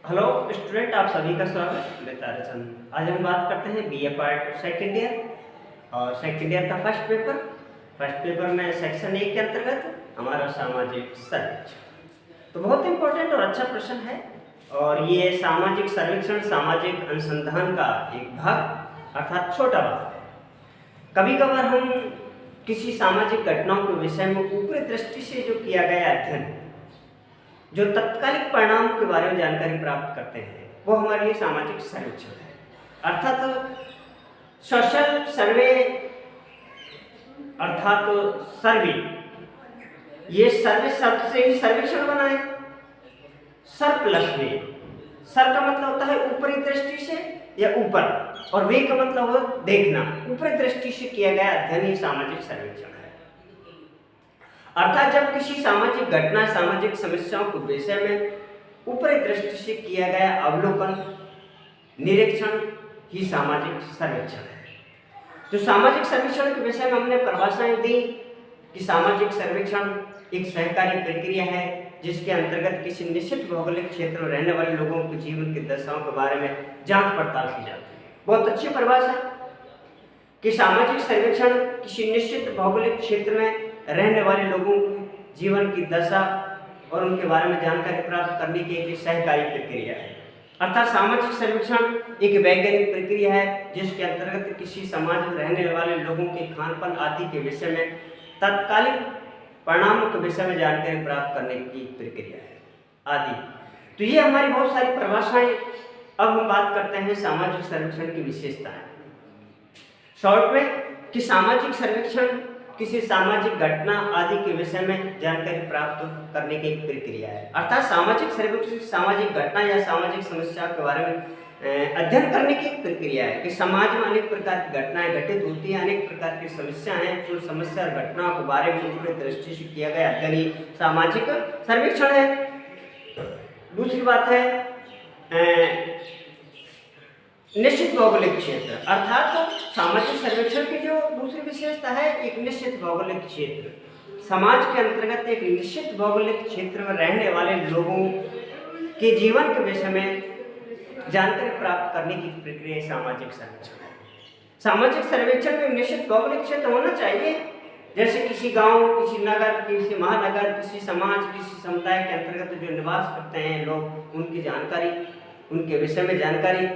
Hello student, आप सभी का स्वागत। मैं ताराचंद। आज हम बात करते हैं बीए पार्ट सेकेंड ईयर और सेकेंड ईयर का फर्स्ट पेपर में सेक्शन 1 के अंतर्गत हमारा सामाजिक सर्वेक्षण। तो बहुत इंपॉर्टेंट और अच्छा प्रश्न है। और ये सामाजिक सर्वेक्षण सामाजिक अनुसंधान का एक भाग अर्थात छोटा भाग है। कभी कभार हम किसी सामाजिक घटनाओं के विषय में ऊपरी दृष्टि से जो किया गया अध्ययन, जो तत्कालिक परिणाम के बारे में जानकारी प्राप्त करते हैं, वो हमारे लिए सामाजिक सर्वेक्षण है। अर्थात सोशल सर्वे अर्थात सर्वे, ये सर्वे शब्द से ही सर्वेक्षण बना है। सर प्लस वे, सर का मतलब होता है ऊपरी दृष्टि से या ऊपर, और वे का मतलब हो देखना। ऊपरी दृष्टि से किया गया अध्ययन ही सामाजिक सर्वेक्षण है। अर्थात जब किसी सामाजिक घटना सामाजिक समस्याओं के विषय में ऊपरी दृष्टि से किया गया अवलोकन निरीक्षण ही सामाजिक सर्वेक्षण है। जो सामाजिक सर्वेक्षण के विषय में हमने परिभाषाएं दी कि सामाजिक सर्वेक्षण एक सहकारी प्रक्रिया है जिसके अंतर्गत किसी निश्चित भौगोलिक क्षेत्र में रहने वाले लोगों के जीवन की दशाओं के बारे में जांच पड़ताल की जाती है। बहुत अच्छी परिभाषा कि सामाजिक सर्वेक्षण किसी निश्चित भौगोलिक क्षेत्र में रहने वाले लोगों के जीवन की दशा और उनके बारे में जानकारी प्राप्त करने की एक सहकारी प्रक्रिया है। अर्थात सामाजिक सर्वेक्षण एक वैज्ञानिक प्रक्रिया है जिसके अंतर्गत किसी समाज में रहने वाले लोगों के खानपान आदि के विषय में तत्कालिक परिणामों के विषय में जानकारी प्राप्त करने की प्रक्रिया है आदि। तो ये हमारी बहुत सारी परिभाषाएं। अब हम बात करते हैं सामाजिक सर्वेक्षण की विशेषताएं। शॉर्ट में कि सामाजिक सर्वेक्षण किसी सामाजिक घटना आदि के विषय में जानकारी प्राप्त करने की एक प्रक्रिया है। अर्थात सामाजिक सर्वेक्षण सामाजिक घटना या सामाजिक समस्या के बारे में अध्ययन करने की एक प्रक्रिया है कि समाज में अनेक प्रकार की घटनाएं घटित होती हैं, अनेक प्रकार की समस्याएं हैं। उन समस्या और घटनाओं के बारे में ऊपरी दृष्टि से किया गया अध्ययन ही सामाजिक सर्वेक्षण है। दूसरी बात है निश्चित भौगोलिक क्षेत्र। अर्थात सामाजिक सर्वेक्षण की जो दूसरी विशेषता है, एक निश्चित भौगोलिक क्षेत्र। समाज के अंतर्गत एक निश्चित भौगोलिक क्षेत्र में रहने वाले लोगों के जीवन के विषय में जानकारी प्राप्त करने की प्रक्रिया सामाजिक सर्वेक्षण है। सामाजिक सर्वेक्षण में निश्चित भौगोलिक क्षेत्र होना चाहिए, जैसे किसी गांव, किसी नगर, किसी महानगर, किसी समाज, किसी समुदाय के अंतर्गत जो निवास करते हैं लोग, उनकी जानकारी, उनके विषय में जानकारी,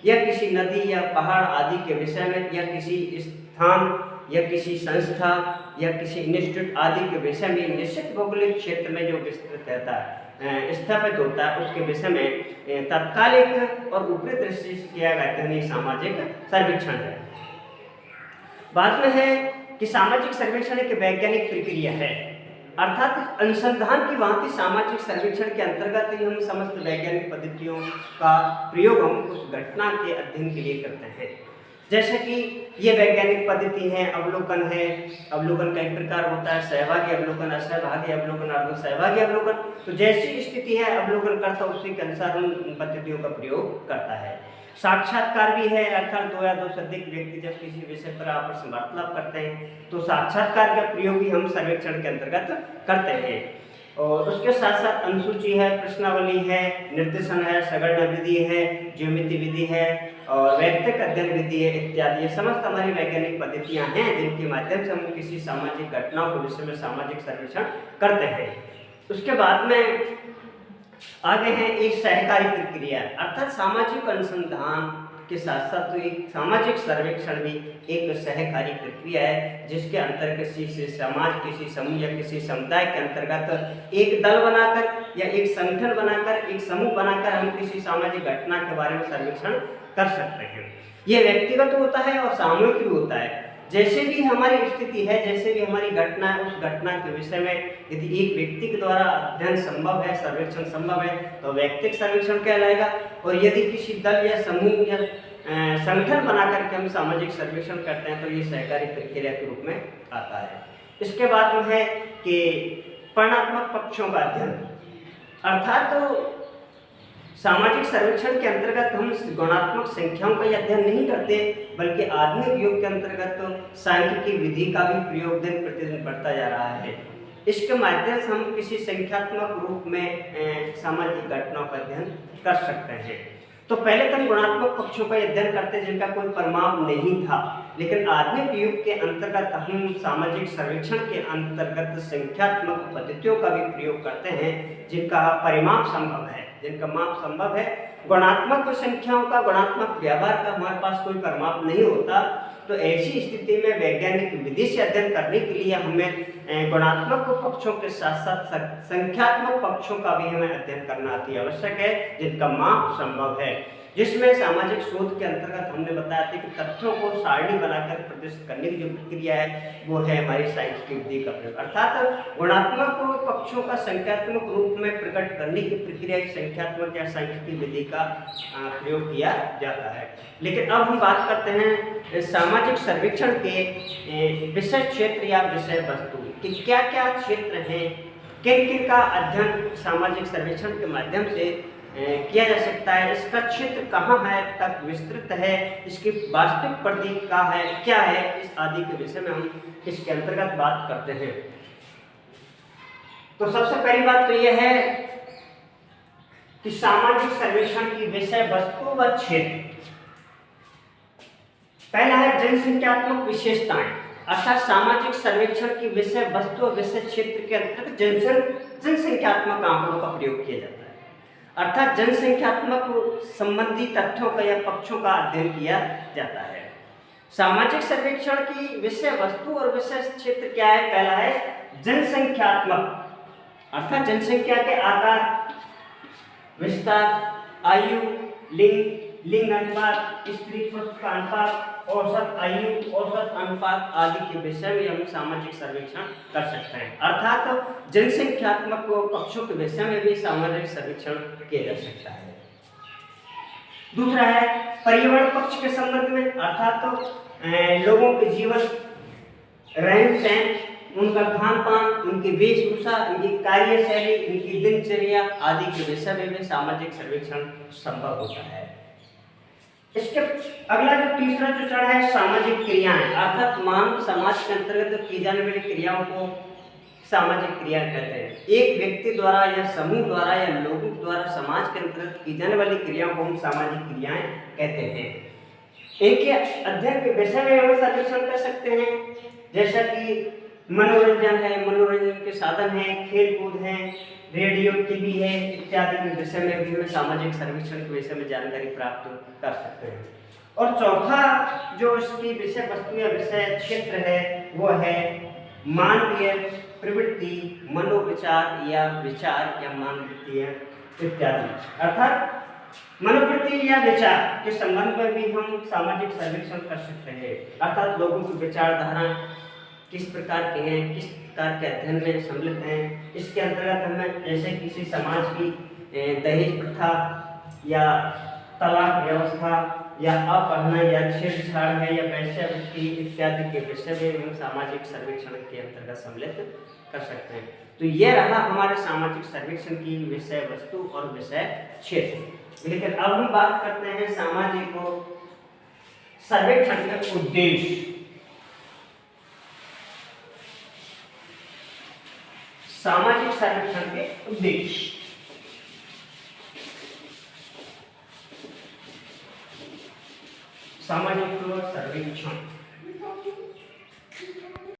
या किसी नदी या पहाड़ आदि के विषय में, या किसी स्थान या किसी संस्था या किसी इंस्टीट्यूट आदि के विषय में निश्चित भौगोलिक क्षेत्र में जो विस्तृत रहता है, स्थापित होता है, उसके विषय में तात्कालिक और ऊपरी दृष्टि से किया गया अध्ययन सामाजिक सर्वेक्षण है। बाद में है कि सामाजिक सर्वेक्षण एक वैज्ञानिक प्रक्रिया है। अर्थात अनुसंधान की भांति सामाजिक सर्वेक्षण के अंतर्गत ही हम समस्त वैज्ञानिक पद्धतियों का प्रयोग हम उस घटना के अध्ययन के लिए करते हैं। जैसे कि ये वैज्ञानिक पद्धति है, अवलोकन है। अवलोकन कई प्रकार होता है, सहभागी अवलोकन, असहभागी अवलोकन, अर्ध सहभागी अवलोकन। तो जैसी स्थिति है अवलोकन करता उसी के अनुसार उन पद्धतियों का प्रयोग करता है। साक्षात्कार भी है, अर्थात दो या दो से अधिक व्यक्ति जब किसी विषय पर आपस में वार्तालाप करते हैं तो साक्षात्कार का प्रयोग भी हम सर्वेक्षण के अंतर्गत करते हैं। और उसके साथ साथ अनुसूची है, प्रश्नावली है, निर्देशन है, संगणना विधि है, ज्योमिति विधि है और वैयक्तिक अध्ययन विधि है इत्यादि। ये समस्त हमारी वैज्ञानिक पद्धतियां हैं जिनके माध्यम से हम किसी सामाजिक घटनाओं के विषय में सामाजिक सर्वेक्षण करते हैं। उसके बाद में आगे है एक सहकारी प्रक्रिया। अर्थात सामाजिक अनुसंधान के साथ साथ तो एक सामाजिक सर्वेक्षण भी एक सहकारी प्रक्रिया है जिसके अंतर्गत किसी समाज, किसी समूह या किसी समुदाय के अंतर्गत एक दल बनाकर या एक संगठन बनाकर, एक समूह बनाकर हम किसी सामाजिक घटना के बारे में सर्वेक्षण कर सकते हैं। यह व्यक्तिगत होता है और सामूहिक भी होता है। जैसे भी हमारी स्थिति है, जैसे भी हमारी घटना है, उस घटना के विषय में यदि एक व्यक्ति के द्वारा अध्ययन संभव है, सर्वेक्षण संभव है, तो व्यक्तिगत सर्वेक्षण कहलाएगा। और यदि किसी दल या समूह या संगठन बना करके हम सामाजिक सर्वेक्षण करते हैं तो ये सहकारी प्रक्रिया के रूप में आता है। इसके बाद में है कि परिणात्मक पक्षों का अध्ययन। अर्थात तो सामाजिक सर्वेक्षण के अंतर्गत हम गुणात्मक संख्याओं का अध्ययन नहीं करते, बल्कि आधुनिक युग के अंतर्गत तो सांख्यिकी विधि का भी प्रयोग दिन प्रतिदिन बढ़ता जा रहा है। इसके माध्यम से हम किसी संख्यात्मक रूप में सामाजिक घटनाओं का अध्ययन कर सकते हैं। तो पहले तो हम गुणात्मक पक्षों का अध्ययन करते जिनका कोई परिमाप नहीं था, लेकिन आधुनिक युग के अंतर्गत हम सामाजिक सर्वेक्षण के अंतर्गत संख्यात्मक पद्धतियों का भी प्रयोग करते हैं जिनका परिमाप संभव है, जिनका माप संभव है। गुणात्मक संख्याओं का, गुणात्मक व्यवहार का हमारे पास कोई परिमाप नहीं होता, तो ऐसी स्थिति में वैज्ञानिक विधि से अध्ययन करने के लिए हमें गुणात्मक पक्षों के साथ साथ संख्यात्मक पक्षों का भी हमें अध्ययन करना अति आवश्यक है जिनका माप संभव है। जिसमें सामाजिक शोध के अंतर्गत हमने बताया था कि तथ्यों को सारणी बनाकर प्रदर्शित करने की जो प्रक्रिया है वो है हमारी सांख्यिकी विधि का प्रयोग, अर्थात गुणात्मक पक्षों का संख्यात्मक रूप में प्रकट करने की प्रक्रिया संख्यात्मक या सांख्यिकी विधि का प्रयोग किया जाता है। लेकिन अब हम बात करते हैं सामाजिक सर्वेक्षण के विषय क्षेत्र या विषय वस्तु कि क्या क्या क्षेत्र हैं, किन किन का अध्ययन सामाजिक सर्वेक्षण के माध्यम से किया जा सकता है, इसका क्षेत्र कहाँ है तक विस्तृत है, इसकी वास्तविक प्रतीक क्या है, इस आदि के विषय में हम इसके अंतर्गत बात करते हैं। तो सबसे पहली बात तो यह है कि सामाजिक सर्वेक्षण की विषय वस्तु व क्षेत्र। पहला है जनसंख्यात्मक विशेषताएं, अर्थात सामाजिक सर्वेक्षण की विषय वस्तु और विषय क्षेत्र के अंतर्गत जनसंख्यात्मक आंकड़ों का प्रयोग किया जाता है, अर्थात जनसंख्यात्मक संबंधी तथ्यों का या पक्षों का अध्ययन किया जाता है। सामाजिक सर्वेक्षण की विषय वस्तु और विषय क्षेत्र क्या है? पहला है जनसंख्यात्मक, अर्थात जनसंख्या के आकार, विस्तार, आयु, लिंग अनुपात, स्त्री पुरुष का अनुपात, औसत आयु, औसत अनुपात आदि के विषय में हम सामाजिक सर्वेक्षण कर सकते हैं, अर्थात जनसंख्यात्मक पक्षों के विषय में भी सामाजिक सर्वेक्षण किया जा सकता है। दूसरा है पर्यावरण पक्ष के संबंध में, अर्थात लोगों के जीवन, रहन सहन, उनका खान पान, उनकी वेशभूषा, उनकी कार्यशैली, उनकी दिनचर्या आदि के विषय में भी सामाजिक सर्वेक्षण संभव होता है। इसके अगला जो तीसरा जो चरण है सामाजिक क्रियाएं, अर्थात मानव समाज के अंतर्गत की जाने वाली क्रियाओं को सामाजिक क्रिया कहते हैं। एक व्यक्ति द्वारा या समूह द्वारा या लोगों द्वारा समाज के अंतर्गत की जाने वाली क्रियाओं को हम सामाजिक क्रियाएं कहते हैं। इनके अध्ययन के विषय में हम सर्वेक्षण कर सकते हैं, जैसा कि मनोरंजन है, मनोरंजन के साधन है, खेल कूद है, रेडियो, टीवी है इत्यादि के विषय में भी हमें सामाजिक सर्वेक्षण के विषय में जानकारी प्राप्त कर सकते हैं। और चौथा जो इसकी विषय वस्तु या विषय क्षेत्र है वो है मानवीय प्रवृत्ति, मनोविचार या विचार या मानवृत्तियां इत्यादि, अर्थात मनोवृत्ति या विचार के संबंध में भी हम सामाजिक सर्वेक्षण कर सकते हैं, अर्थात लोगों की विचारधारा किस प्रकार के हैं, किस प्रकार के अध्ययन में सम्मिलित हैं। इसके अंतर्गत हमें जैसे किसी समाज की दहेज प्रथा या तलाक व्यवस्था या अपहरण या छेड़छाड़ है या वैश्यावृत्ति इत्यादि के विषय में हम सामाजिक सर्वेक्षण के अंतर्गत सम्मिलित कर सकते हैं। तो यह रहा हमारे सामाजिक सर्वेक्षण की विषय वस्तु और विषय क्षेत्र। लेकिन अब हम बात करते हैं सामाजिक सर्वेक्षण के उद्देश्य। सामाजिक सर्वेक्षण के उद्देश्य, सामाजिक सर्वेक्षण